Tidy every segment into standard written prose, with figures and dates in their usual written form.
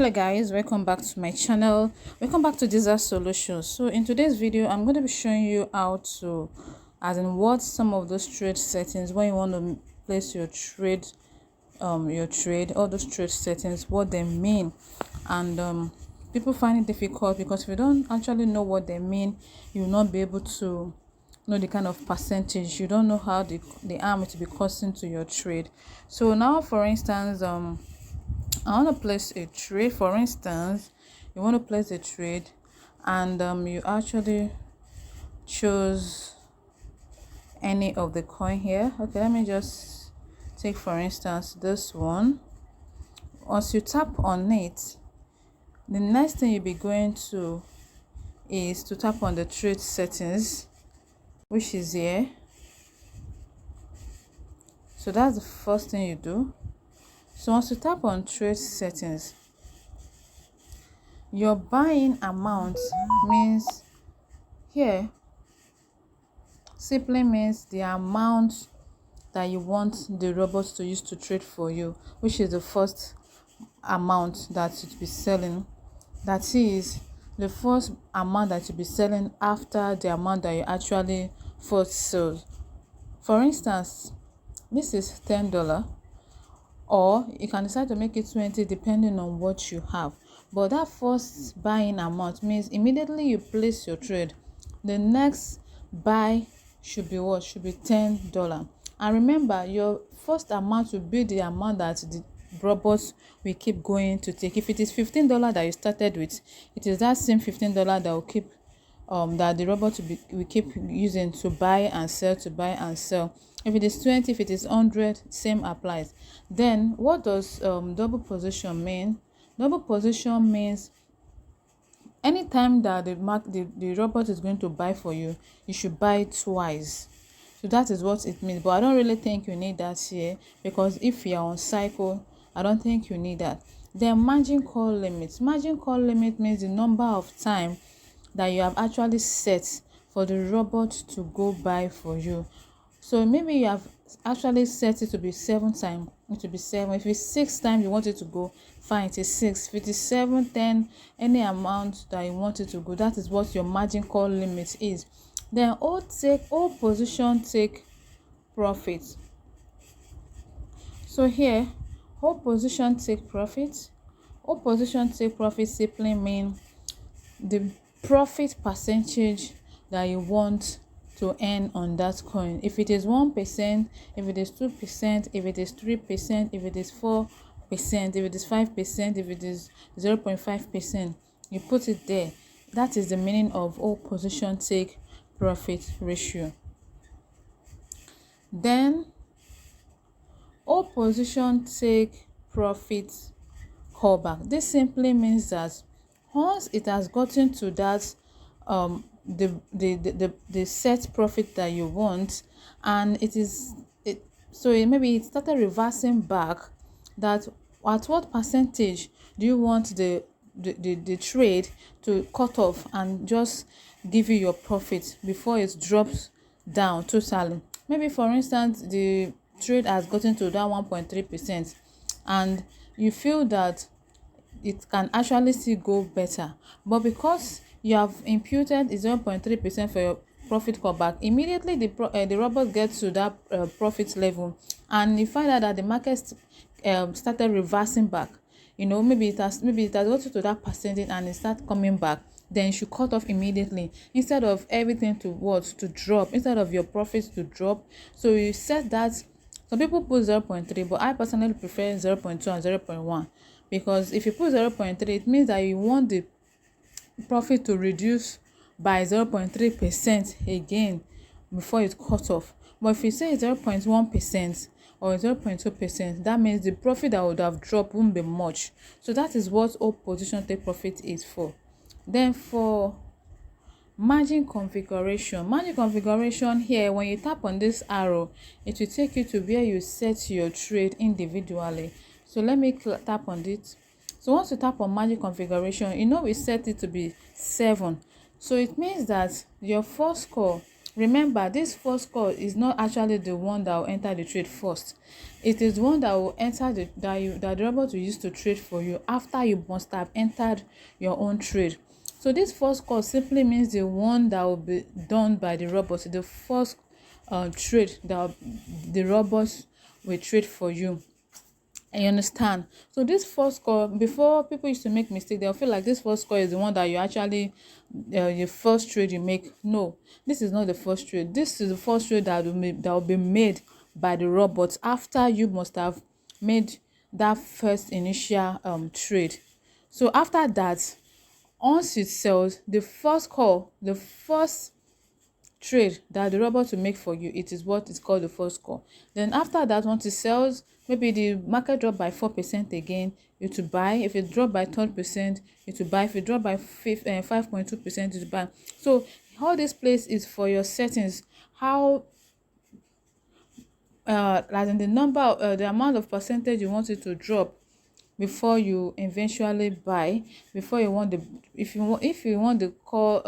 Hello guys, welcome back to my channel. Welcome back to Disaster Solutions. So in today's video I'm going to be showing you how to what some of those trade settings when you want to place your trade all those trade settings, what they mean. And people find it difficult because if you don't actually know what they mean, you will not be able to know the kind of percentage. You don't know how the arm to be costing to your trade. So now, for instance, I want to place a trade. For instance, you want to place a trade, and you actually choose any of the coin here. Okay, let me just take for instance this one. Once you tap on it, the next thing you'll be going to is to tap on the trade settings, which is here. So that's the first thing you do. So once you tap on trade settings, your buying amount means here simply means the amount that you want the robots to use to trade for you, which is the first amount that you'll be selling. That is the first amount that you'll be selling after the amount that you actually first sold. For instance, this is $10, or you can decide to make it 20 depending on what you have. But that first buying amount means immediately you place your trade, the next buy should be what? Should be $10. And remember, your first amount will be the amount that the robots will keep going to take. If it is $15 that you started with, it is that same $15 that will keep that the robot will keep using to buy and sell, to buy and sell. If it is 20, if it is 100, same applies. Then what does double position mean? Double position means anytime that the robot is going to buy for you, you should buy twice. So that is what it means. But I don't really think you need that here, because if you are on cycle, I don't think you need that. Then margin call limit. Margin call limit means the number of time that you have actually set for the robot to go buy for you. So maybe you have actually set it to be 7 times, it will be 7. If it's 6 times you want it to go, fine, it is 6. If it is 7, 10, any amount that you want it to go, that is what your margin call limit is. Then all position take profit. So here, all position take profit. All position take profit simply mean the profit percentage that you want to earn on that coin. If it is 1%, if it is 2%, if it is 3%, if it is 4%, if it is 5%, if it is 0.5%, you put it there. That is the meaning of all position take profit ratio. Then all position take profit callback. This simply means that once it has gotten to that the set profit that you want, and maybe it started reversing back, that at what percentage do you want the trade to cut off and just give you your profit before it drops down totally. Maybe for instance the trade has gotten to that 1.3%, and you feel that it can actually still go better, but because you have imputed 0.3% for your profit callback, immediately the robot gets to that profit level, and you find out that the market started reversing back. Maybe it has gotten to that percentage and it starts coming back. Then you should cut off immediately, instead of everything to drop, instead of your profits to drop. So you set that. Some people put 0.3, but I personally prefer 0.2 and 0.1, because if you put 0.3, it means that you want the profit to reduce by 0.3% again before it cut off. But if you say 0.1% or 0.2%, that means the profit that would have dropped won't be much. So that is what all position take profit is for. Then for margin configuration here, when you tap on this arrow, it will take you to where you set your trade individually. So let me tap on it. So once you tap on margin configuration, we set it to be 7. So it means that your first call Remember, this first call is not actually the one that will enter the trade first. It is one that will enter that the robot will use to trade for you after you must have entered your own trade. So this first call simply means the one that will be done by the robot, the first trade that the robots will trade for you. You understand? So this first call, before people used to make mistake, they'll feel like this first call is the one that you actually your first trade you make. No, this is not the first trade. This is the first trade that will be made by the robots after you must have made that first initial trade. So after that, once it sells, the first trade that the robot will make for you, it is what is called the first call. Then after that, once it sells, maybe the market drop by 4% again, you to buy. If it drop by 10%, you to buy. If it drop by 5.2%, you to buy. So all this place is for your settings, how like in the number the amount of percentage you want it to drop before you eventually buy, before you want the if you want the call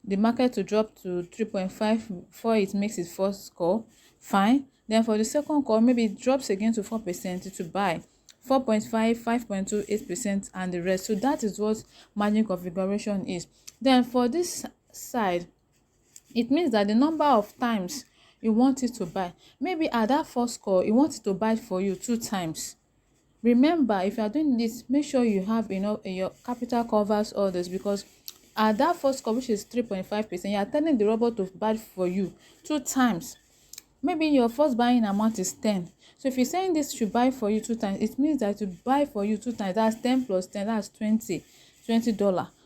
the market to drop to 3.5 before it makes its first call, fine. Then for the second call, maybe it drops again to 4% to buy. 4.5, 5.2, 8%, and the rest. So that is what margin configuration is. Then for this side, it means that the number of times you want it to buy, maybe at that first call you want it to buy for you 2 times. Remember, if you are doing this, make sure you have enough your capital covers all this, because at that first call, which is 3.5%, you are telling the robot to buy for you 2 times. Maybe your first buying amount is 10. So if you're saying this should buy for you 2 times, it means that to buy for you 2 times, that's 10 plus 10, that's $20.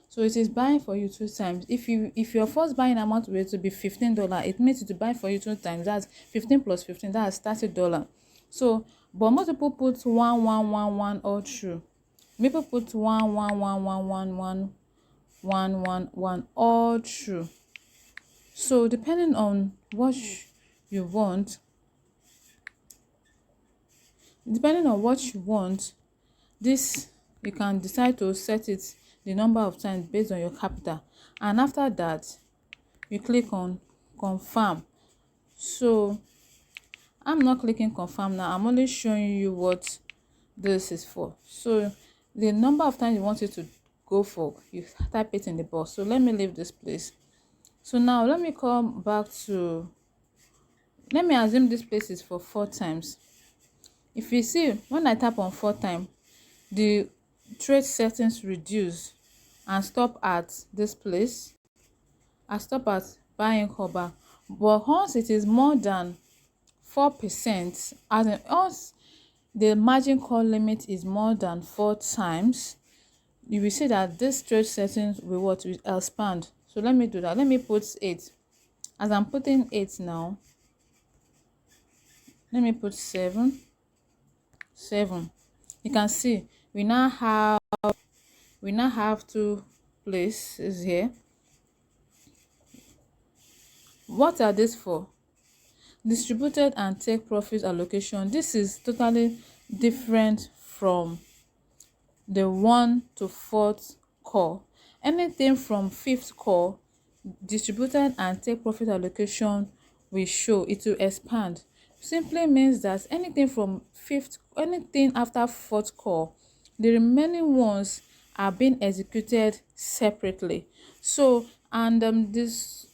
So it is buying for you 2 times. If your first buying amount were to be $15, it means to buy for you 2 times, that's 15 plus 15, that's $30. So but most people put 1111 all through. People put 11111111 all through. So depending on what you want, this you can decide to set it the number of times based on your capital, and after that you click on confirm. So I'm not clicking confirm now, I'm only showing you what this is for. So the number of times you want it to go for, you type it in the box. So let me leave this place. So now let me come back to, let me assume this place is for 4 times. If you see, when I tap on 4 times, the trade settings reduce and stop at this place. I stop at buying cover. But once it is more than 4%, as in once the margin call limit is more than 4 times, you will see that this trade settings will expand. So let me do that. Let me put 8. As I'm putting 8 now, let me put 7. You can see we now have 2 places here. What are these for? Distributed and take profit allocation. This is totally different from the 1 to 4th call. Anything from 5th call, distributed and take profit allocation will show, it will expand. Simply means that anything after 4th call, the remaining ones are being executed separately. So and this,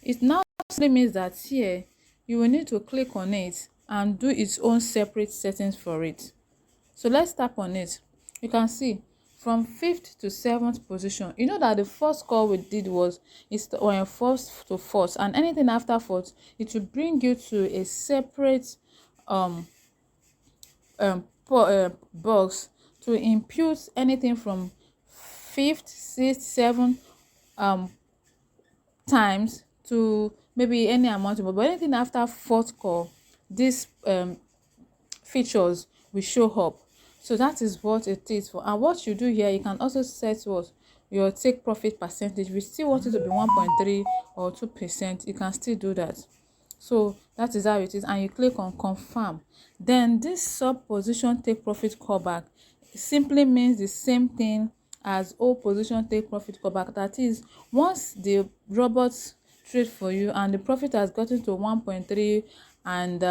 it now simply means that here you will need to click on it and do its own separate settings for it. So let's tap on it. You can see from 5th to 7th position, you know that the first call we did was on 1st to 4th, and anything after 4th, it will bring you to a separate box to impute anything from 5th, 6th, 7th times to maybe any amount, but anything after 4th call, these features will show up. So that is what it is for. And what you do here, you can also set what your take profit percentage. We still want it to be 1.3 or 2%, you can still do that. So that is how it is, and you click on confirm. Then this sub position take profit callback simply means the same thing as O position take profit callback. That is, once the robot trade for you, and the profit has gotten to 1.3 and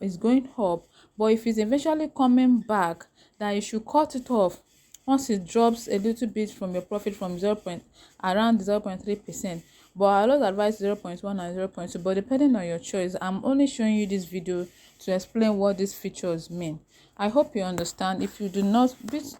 is going up. But if it's eventually coming back, that you should cut it off once it drops a little bit from your profit from around 0.3%. But I always advise 0.1 and 0.2, but depending on your choice. I'm only showing you this video to explain what these features mean. I hope you understand. If you do not, please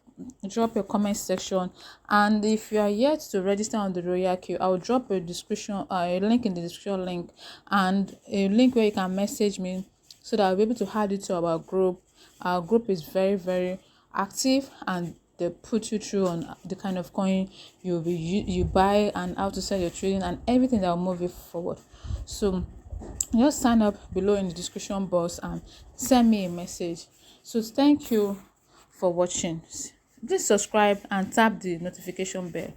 drop your comment section, and if you are yet to register on the royalq, I'll drop a link in the description link, and a link where you can message me so that I'll be able to add it to our group. Our group is very, very active, and they put you through on the kind of coin you buy and how to sell your trading and everything that will move you forward. So just sign up below in the description box and send me a message. So thank you for watching. Please subscribe and tap the notification bell.